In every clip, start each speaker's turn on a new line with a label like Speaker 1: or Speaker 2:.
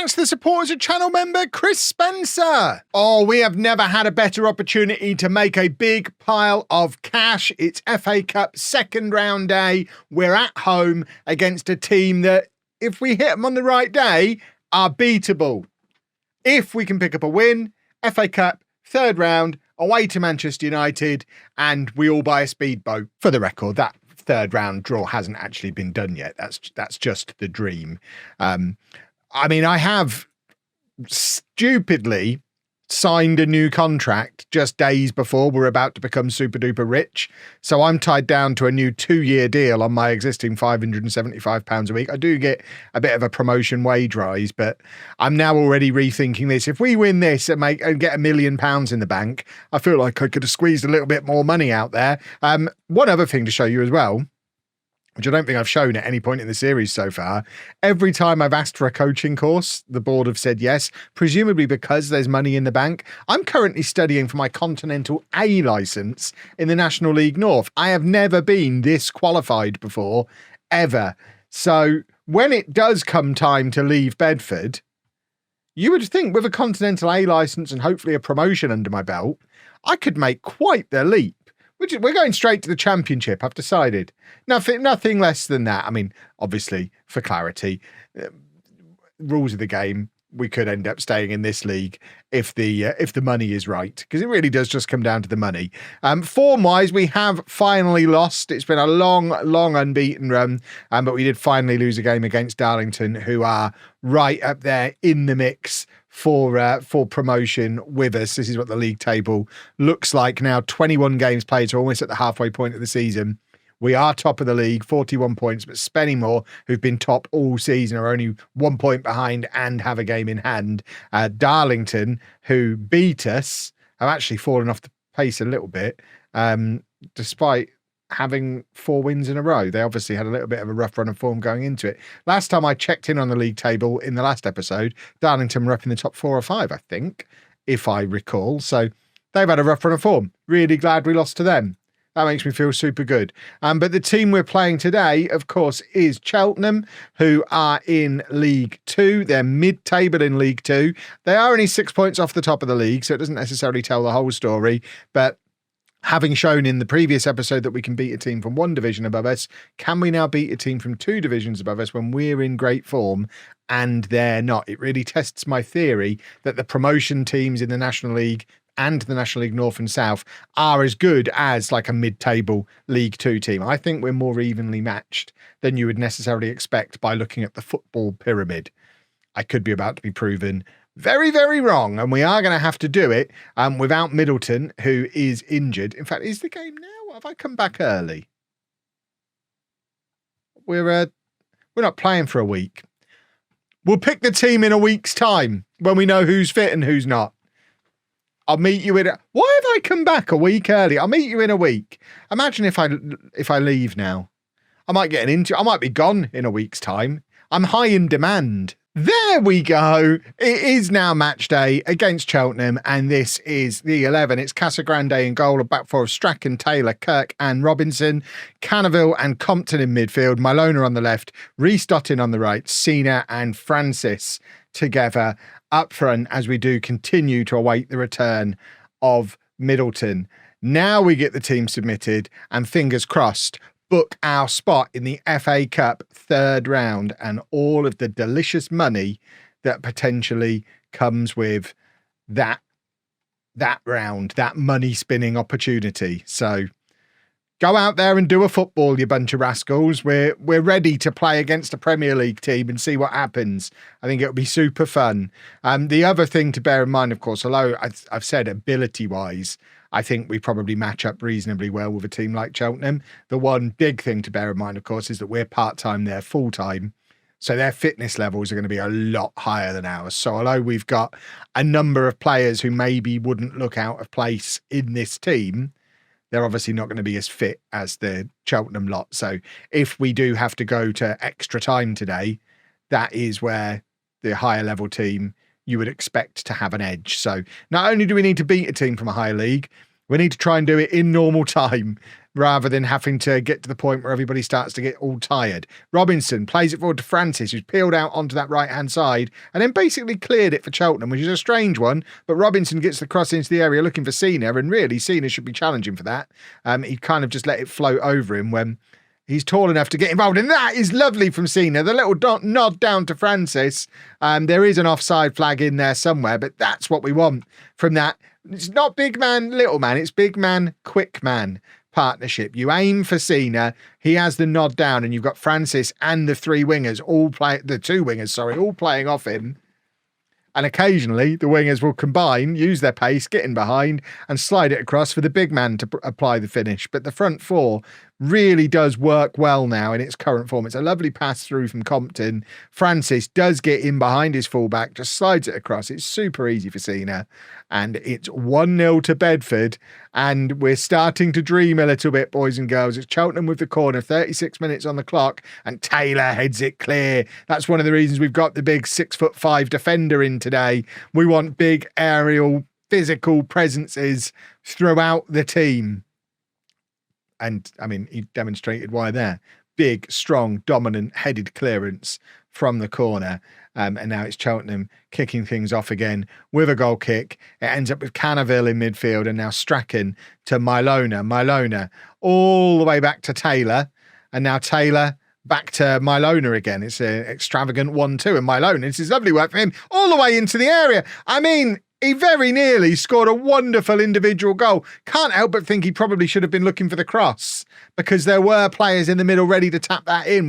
Speaker 1: thanks to the support as a channel member, Chris Spencer. Oh, we have never had a better opportunity to make a big pile of cash. It's FA Cup second round day. We're at home against a team that, if we hit them on the right day, are beatable. If we can pick up a win, FA Cup third round, away to Manchester United, and we all buy a speedboat. For the record, that third round draw hasn't actually been done yet. That's just the dream. I mean, I have stupidly signed a new contract just days before we're about to become super duper rich. So I'm tied down to a new 2-year deal on my existing £575 a week. I do get a bit of a promotion wage rise, but I'm now already rethinking this. If we win this and get £1 million in the bank, I feel like I could have squeezed a little bit more money out there. One other thing to show you as well, which I don't think I've shown at any point in the series so far. Every time I've asked for a coaching course, the board have said yes, presumably because there's money in the bank. I'm currently studying for my Continental A licence in the National League North. I have never been this qualified before, ever. So when it does come time to leave Bedford, you would think with a Continental A licence and hopefully a promotion under my belt, I could make quite the leap. We're going straight to the Championship, I've decided. Nothing less than that. I mean, obviously, for clarity, rules of the game, we could end up staying in this league if the money is right, because it really does just come down to the money. Form-wise, we have finally lost. It's been a long unbeaten run, but we did finally lose a game against Darlington, who are right up there in the mix for promotion with us. This is what the league table looks like now. 21 games played, so almost at the halfway point of the season. We are top of the league, 41 points, but Spennymoor, who've been top all season, are only 1 point behind and have a game in hand. Darlington, who beat us, have actually fallen off the pace a little bit, despite having 4 wins in a row. They obviously had a little bit of a rough run of form going into it. Last time I checked in on the league table in the last episode, Darlington were up in the top 4 or 5, I think, if I recall. So they've had a rough run of form. Really glad we lost to them. That makes me feel super good. But the team we're playing today, of course, is Cheltenham, who are in League 2. They're mid-table in League 2. They are only 6 points off the top of the league, so it doesn't necessarily tell the whole story. But having shown in the previous episode that we can beat a team from 1 division above us, can we now beat a team from 2 divisions above us when we're in great form and they're not? It really tests my theory that the promotion teams in the National League and the National League North and South are as good as like a mid-table League 2 team. I think we're more evenly matched than you would necessarily expect by looking at the football pyramid. I could be about to be proven very, very wrong, and we are going to have to do it without Middleton, who is injured. In fact, is the game now? Have I come back early? We're not playing for a week. We'll pick the team in a week's time when we know who's fit and who's not. I'll meet you in why have I come back a week early? I'll meet you in a week. Imagine if I leave now. I might get an injury. I might be gone in a week's time. I'm high in demand. There we go. It is now match day against Cheltenham, and this is the 11. It's Casagrande in goal, a back four of Strachan, Taylor, Kirk and Robinson, Cannaville and Compton in midfield, Malona on the left, Reece Dottin on the right, Sina and Francis together up front as we do continue to await the return of Middleton. Now we get the team submitted and fingers crossed, book our spot in the FA Cup third round and all of the delicious money that potentially comes with that round, that money spinning opportunity. So go out there and do a football, you bunch of rascals. We're ready to play against a Premier League team and see what happens. I think it'll be super fun. The other thing to bear in mind, of course, although I've said ability-wise, I think we probably match up reasonably well with a team like Cheltenham. The one big thing to bear in mind, of course, is that we're part-time, they're full-time. So their fitness levels are going to be a lot higher than ours. So although we've got a number of players who maybe wouldn't look out of place in this team, they're obviously not going to be as fit as the Cheltenham lot. So if we do have to go to extra time today, that is where the higher level team you would expect to have an edge. So not only do we need to beat a team from a higher league, We need to try and do it in normal time rather than having to get to the point where everybody starts to get all tired. Robinson plays it forward to Francis, who's peeled out onto that right-hand side and then basically cleared it for Cheltenham, which is a strange one. But Robinson gets the cross into the area looking for Cena, and really Cena should be challenging for that. He kind of just let it float over him when he's tall enough to get involved. And that is lovely from Cena. The little nod down to Francis. There is an offside flag in there somewhere, but that's what we want from that. It's not big man, little man. It's big man, quick man partnership. You aim for Cena. He has the nod down, and you've got Francis and the two wingers all playing off him. And occasionally the wingers will combine, use their pace, get in behind and slide it across for the big man to apply the finish. But the front four really does work well now in its current form. It's a lovely pass through from Compton. Francis does get in behind his fullback, just slides it across. It's super easy for Cena. And it's 1-0 to Bedford. And we're starting to dream a little bit, boys and girls. It's Cheltenham with the corner, 36 minutes on the clock, and Taylor heads it clear. That's one of the reasons we've got the big 6'5" defender in today. We want big aerial physical presences throughout the team. And I mean, he demonstrated why there. Big, strong, dominant headed clearance from the corner. And now it's Cheltenham kicking things off again with a goal kick. It ends up with Canaville in midfield, and now Strachan to Mylona. Mylona all the way back to Taylor. And now Taylor back to Mylona again. It's an extravagant 1-2. And Mylona, this is lovely work for him, all the way into the area. I mean, he very nearly scored a wonderful individual goal. Can't help but think he probably should have been looking for the cross, because there were players in the middle ready to tap that in.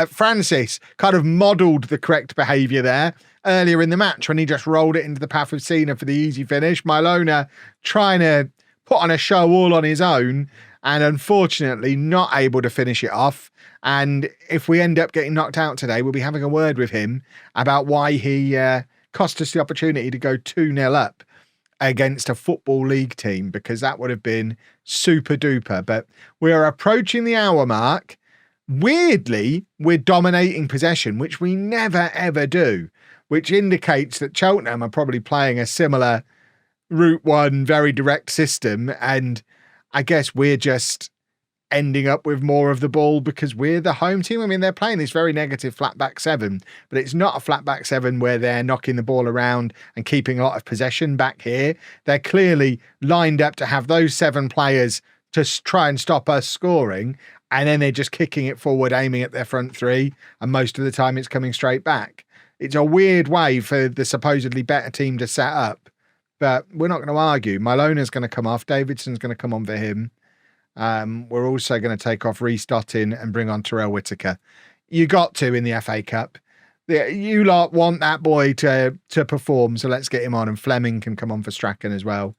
Speaker 1: Francis kind of modelled the correct behaviour there earlier in the match when he just rolled it into the path of Cena for the easy finish. Mylona trying to put on a show all on his own and unfortunately not able to finish it off. And if we end up getting knocked out today, we'll be having a word with him about why he cost us the opportunity to go 2-0 up against a Football League team, because that would have been super duper. But we're approaching the hour mark. Weirdly, we're dominating possession, which we never ever do, which indicates that Cheltenham are probably playing a similar Route 1 very direct system, and I guess we're just ending up with more of the ball because we're the home team. I mean, they're playing this very negative flat back seven, but it's not a flat back seven where they're knocking the ball around and keeping a lot of possession back here. They're clearly lined up to have those 7 players to try and stop us scoring, and then they're just kicking it forward, aiming at their front 3, and most of the time it's coming straight back. It's a weird way for the supposedly better team to set up, but we're not going to argue. Mylona's going to come off. Davidson's going to come on for him. We're also going to take off Reece Dottin and bring on Terrell Whitaker. You got to in the FA Cup. You lot want that boy to perform, so let's get him on. And Fleming can come on for Strachan as well,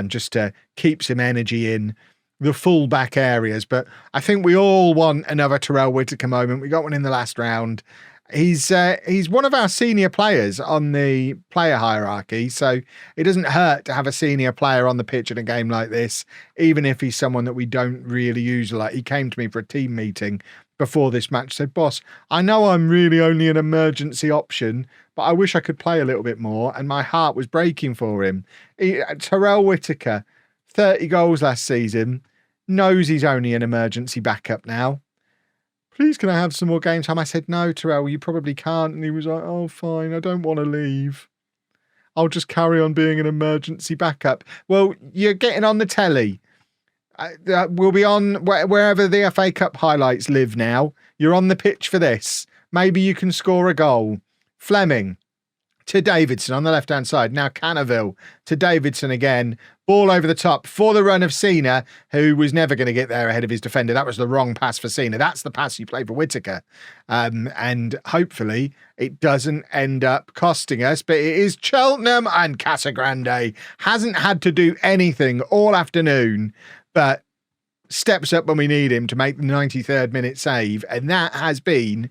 Speaker 1: just to keep some energy in the full back areas. But I think we all want another Terrell Whitaker moment. We got one in the last round. He's one of our senior players on the player hierarchy, so it doesn't hurt to have a senior player on the pitch in a game like this, even if he's someone that we don't really use. Like, he came to me for a team meeting before this match, said, "Boss, I know I'm really only an emergency option, but I wish I could play a little bit more," and my heart was breaking for him. Terrell Whitaker, 30 goals last season, knows he's only an emergency backup now. "Please, can I have some more game time?" I said, "No, Terrell, you probably can't." And he was like, "Oh, fine, I don't want to leave. I'll just carry on being an emergency backup." Well, you're getting on the telly. We'll be on wherever the FA Cup highlights live now. You're on the pitch for this. Maybe you can score a goal. Fleming to Davidson on the left-hand side. Now Canaville to Davidson again. Ball over the top for the run of Cena, who was never going to get there ahead of his defender. That was the wrong pass for Cena. That's the pass you play for Whitaker. And hopefully it doesn't end up costing us. But it is Cheltenham, and Casagrande hasn't had to do anything all afternoon, but steps up when we need him to make the 93rd minute save. And that has been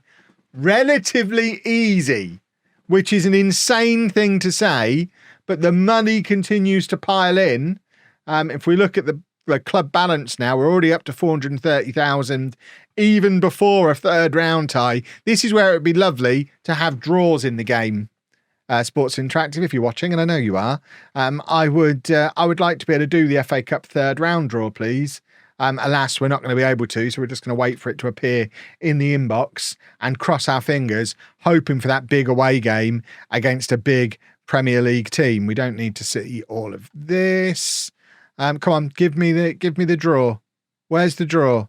Speaker 1: relatively easy, which is an insane thing to say, but the money continues to pile in. If we look at the club balance now, we're already up to 430,000, even before a third round tie. This is where it would be lovely to have draws in the game. Sports Interactive, if you're watching, and I know you are, I would like to be able to do the FA Cup third round draw, please. Alas, we're not going to be able to, so we're just going to wait for it to appear in the inbox and cross our fingers, hoping for that big away game against a big Premier League team. We don't need to see all of this. Come on, give me the draw. Where's the draw?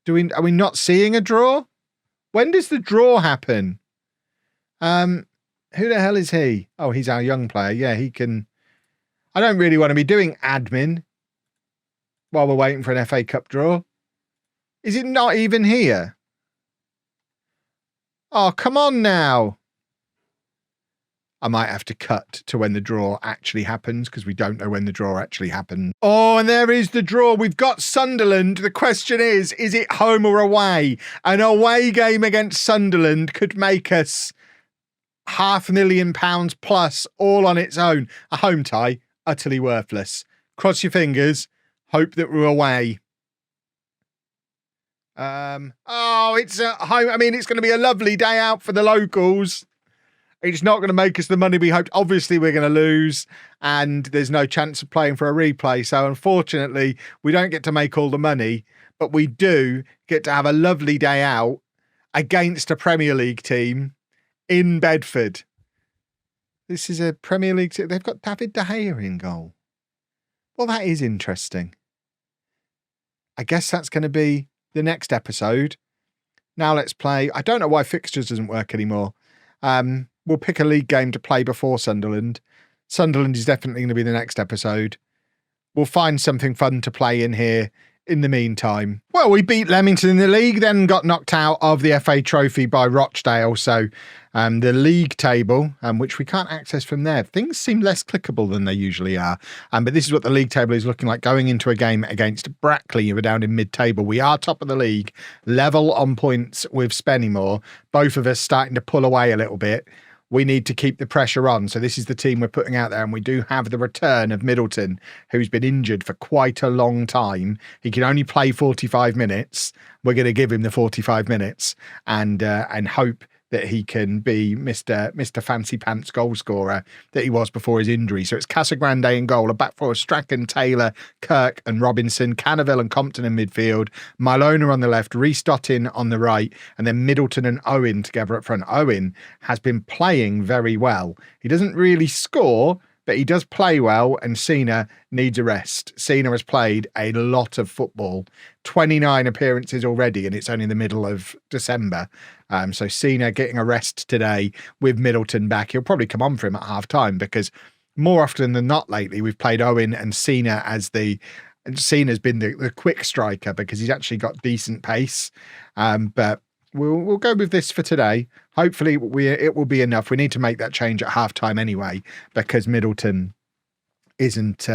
Speaker 1: Are we not seeing a draw? When does the draw happen? Who the hell is he? Oh, he's our young player. Yeah, he can. I don't really want to be doing admin while we're waiting for an FA Cup draw. Is it not even here? Oh, come on now. I might have to cut to when the draw actually happens because we don't know when the draw actually happened. Oh, and there is the draw. We've got Sunderland. The question is it home or away? An away game against Sunderland could make us £500,000 plus all on its own. A home tie, utterly worthless. Cross your fingers. Hope that we're away. It's at home. I mean, it's going to be a lovely day out for the locals. It's not going to make us the money we hoped. Obviously, we're going to lose, and there's no chance of playing for a replay. So, unfortunately, we don't get to make all the money, but we do get to have a lovely day out against a Premier League team in Bedford. This is a Premier League team. They've got David De Gea in goal. Well, that is interesting. I guess that's going to be the next episode. Now let's play. I don't know why fixtures doesn't work anymore. We'll pick a league game to play before Sunderland. Sunderland is definitely going to be the next episode. We'll find something fun to play in here in the meantime. Well, we beat Leamington in the league, then got knocked out of the FA Trophy by Rochdale. So the league table, which we can't access from there, things seem less clickable than they usually are. But this is what the league table is looking like going into a game against Brackley, who are down in mid-table. We are top of the league, level on points with Spennymoor. Both of us starting to pull away a little bit. We need to keep the pressure on. So this is the team we're putting out there. And we do have the return of Middleton, who's been injured for quite a long time. He can only play 45 minutes. We're going to give him the 45 minutes and hope that he can be Mr. Fancy Pants goal scorer that he was before his injury. So it's Casagrande in goal, a back four of Strachan, Taylor, Kirk and Robinson, Cannaville and Compton in midfield, Milona on the left, Reece Dottin on the right, and then Middleton and Owen together up front. Owen has been playing very well. He doesn't really score, but he does play well, and Cena needs a rest. Cena has played a lot of football, 29 appearances already, and it's only the middle of December. So Cena getting a rest today with Middleton back. He'll probably come on for him at half-time because more often than not lately, we've played Owen and Cena as Cena's been the quick striker because he's actually got decent pace. But we'll go with this for today. Hopefully it will be enough. We need to make that change at half-time anyway because Middleton isn't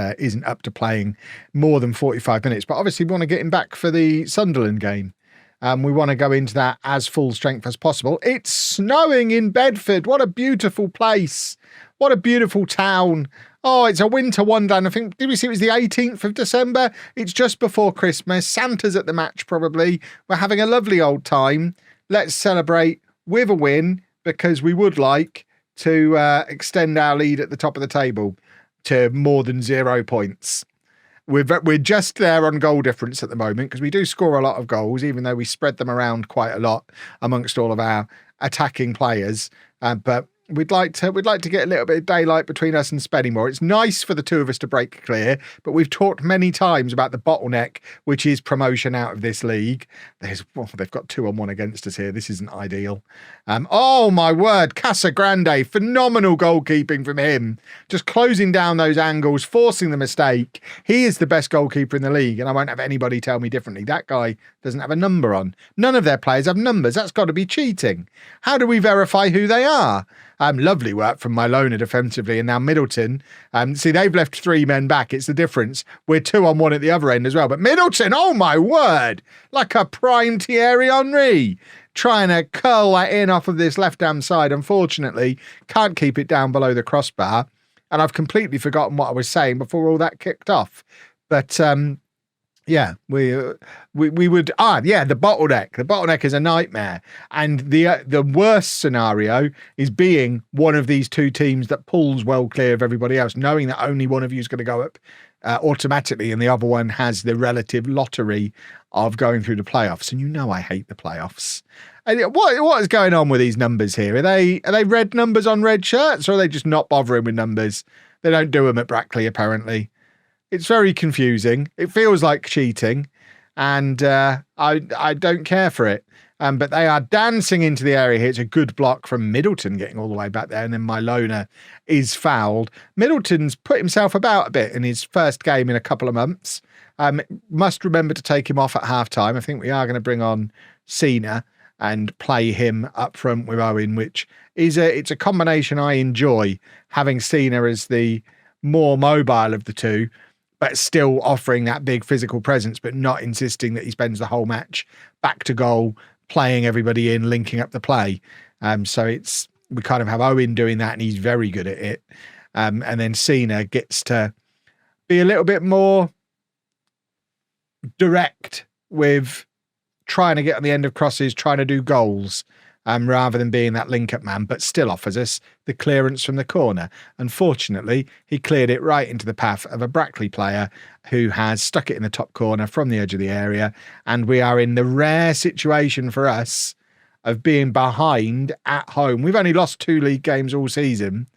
Speaker 1: up to playing more than 45 minutes. But obviously we want to get him back for the Sunderland game. We want to go into that as full strength as possible. It's snowing in Bedford. What a beautiful place. What a beautiful town. Oh, it's a winter wonderland. I think, did we see it was the 18th of December? It's just before Christmas. Santa's at the match probably. We're having a lovely old time. Let's celebrate with a win because we would like to extend our lead at the top of the table to more than 0 points. We're just there on goal difference at the moment because we do score a lot of goals, even though we spread them around quite a lot amongst all of our attacking players. But we'd like to get a little bit of daylight between us and Spennymoor. It's nice for the two of us to break clear, but we've talked many times about the bottleneck, which is promotion out of this league. They've got 2-on-1 against us here. This isn't ideal. Oh my word, Casagrande, phenomenal goalkeeping from him. Just closing down those angles, forcing the mistake. He is the best goalkeeper in the league, and I won't have anybody tell me differently. That guy doesn't have a number on. None of their players have numbers. That's got to be cheating. How do we verify who they are? Lovely work from Milona defensively, and now Middleton. See, they've left 3 men back. It's the difference. We're 2-on-1 at the other end as well. But Middleton, oh my word, like a prime Thierry Henry, trying to curl that in off of this left-hand side. Unfortunately, can't keep it down below the crossbar. And I've completely forgotten what I was saying before all that kicked off. But Yeah, we would the bottleneck. The bottleneck is a nightmare, and the worst scenario is being one of these two teams that pulls well clear of everybody else, knowing that only one of you is going to go up automatically, and the other one has the relative lottery of going through the playoffs. And I hate the playoffs. And what is going on with these numbers here? Are they red numbers on red shirts, or are they just not bothering with numbers? They don't do them at Brackley, apparently. It's very confusing. It feels like cheating, and I don't care for it. But they are dancing into the area here. It's a good block from Middleton getting all the way back there, and then Milona is fouled. Middleton's put himself about a bit in his first game in a couple of months. Must remember to take him off at half-time. I think we are going to bring on Cena and play him up front with Owen, which is it's a combination I enjoy, having Cena as the more mobile of the two, but still offering that big physical presence, but not insisting that he spends the whole match back to goal, playing everybody in, linking up the play. So we kind of have Owen doing that, and he's very good at it. And then Cena gets to be a little bit more direct with trying to get on the end of crosses, trying to do goals, rather than being that link-up man, but still offers us the clearance from the corner. Unfortunately, he cleared it right into the path of a Brackley player who has stuck it in the top corner from the edge of the area, and we are in the rare situation for us of being behind at home. We've only lost 2 league games all season,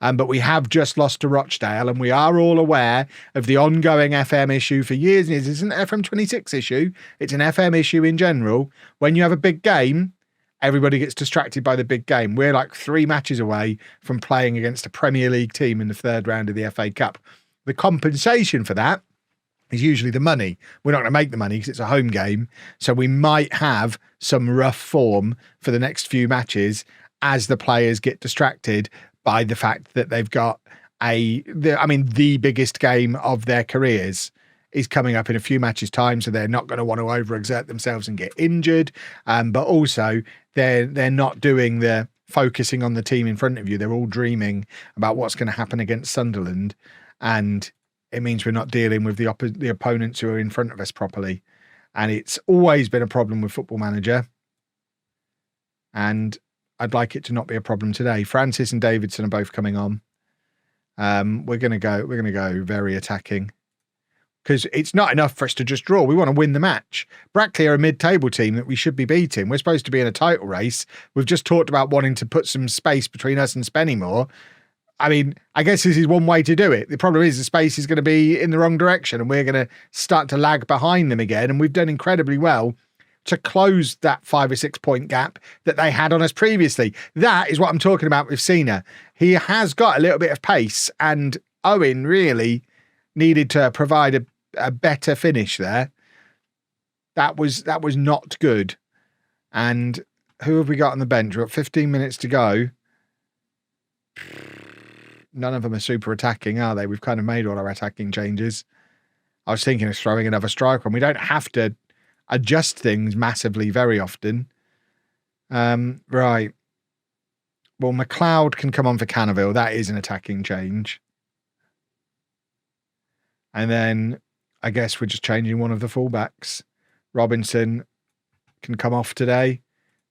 Speaker 1: but we have just lost to Rochdale, and we are all aware of the ongoing FM issue for years and years. It's an FM26 issue. It's an FM issue in general. When you have a big game, everybody gets distracted by the big game. We're like 3 matches away from playing against a Premier League team in the 3rd round of the FA Cup. The compensation for that is usually the money. We're not going to make the money because it's a home game. So we might have some rough form for the next few matches as the players get distracted by the fact that they've got the biggest game of their careers is coming up in a few matches' time, so they're not going to want to overexert themselves and get injured. But also, they're not doing the focusing on the team in front of you. They're all dreaming about what's going to happen against Sunderland, and it means we're not dealing with the opponents who are in front of us properly. And it's always been a problem with Football Manager, and I'd like it to not be a problem today. Francis and Davidson are both coming on. We're going to go very attacking, because it's not enough for us to just draw. We want to win the match. Brackley are a mid-table team that we should be beating. We're supposed to be in a title race. We've just talked about wanting to put some space between us and Spennymoor. I mean, I guess this is one way to do it. The problem is the space is going to be in the wrong direction, and we're going to start to lag behind them again. And we've done incredibly well to close that 5 or 6 point gap that they had on us previously. That is what I'm talking about with Cena. He has got a little bit of pace, and Owen really needed to provide a better finish there. That was not good. And who have we got on the bench? We've got 15 minutes to go. None of them are super attacking, are they? We've kind of made all our attacking changes. I was thinking of throwing another striker on. We don't have to adjust things massively very often. Right. Well, McLeod can come on for Canterville. That is an attacking change. And then I guess we're just changing one of the fullbacks. Robinson can come off today.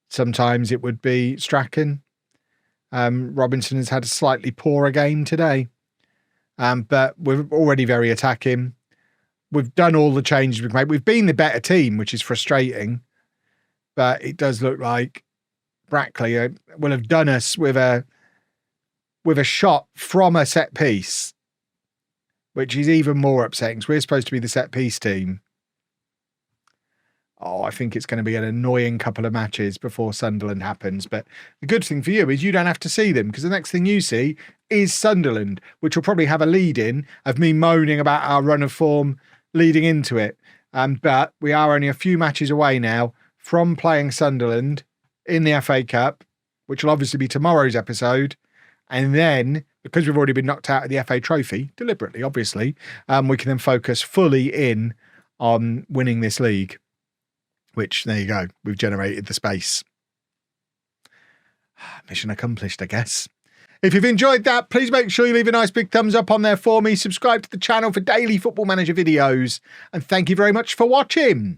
Speaker 1: Sometimes it would be Strachan. Robinson has had a slightly poorer game today. But we're already very attacking. We've done all the changes we've made. We've been the better team, which is frustrating. But it does look like Brackley will have done us with a shot from a set piece, which is even more upsetting. So we're supposed to be the set piece team. Oh, I think it's going to be an annoying couple of matches before Sunderland happens. But the good thing for you is you don't have to see them, because the next thing you see is Sunderland, which will probably have a lead in of me moaning about our run of form leading into it. But we are only a few matches away now from playing Sunderland in the FA Cup, which will obviously be tomorrow's episode. And then, because we've already been knocked out of the FA Trophy, deliberately, obviously, we can then focus fully in on winning this league, which, there you go, we've generated the space. Mission accomplished, I guess. If you've enjoyed that, please make sure you leave a nice big thumbs up on there for me. Subscribe to the channel for daily Football Manager videos. And thank you very much for watching.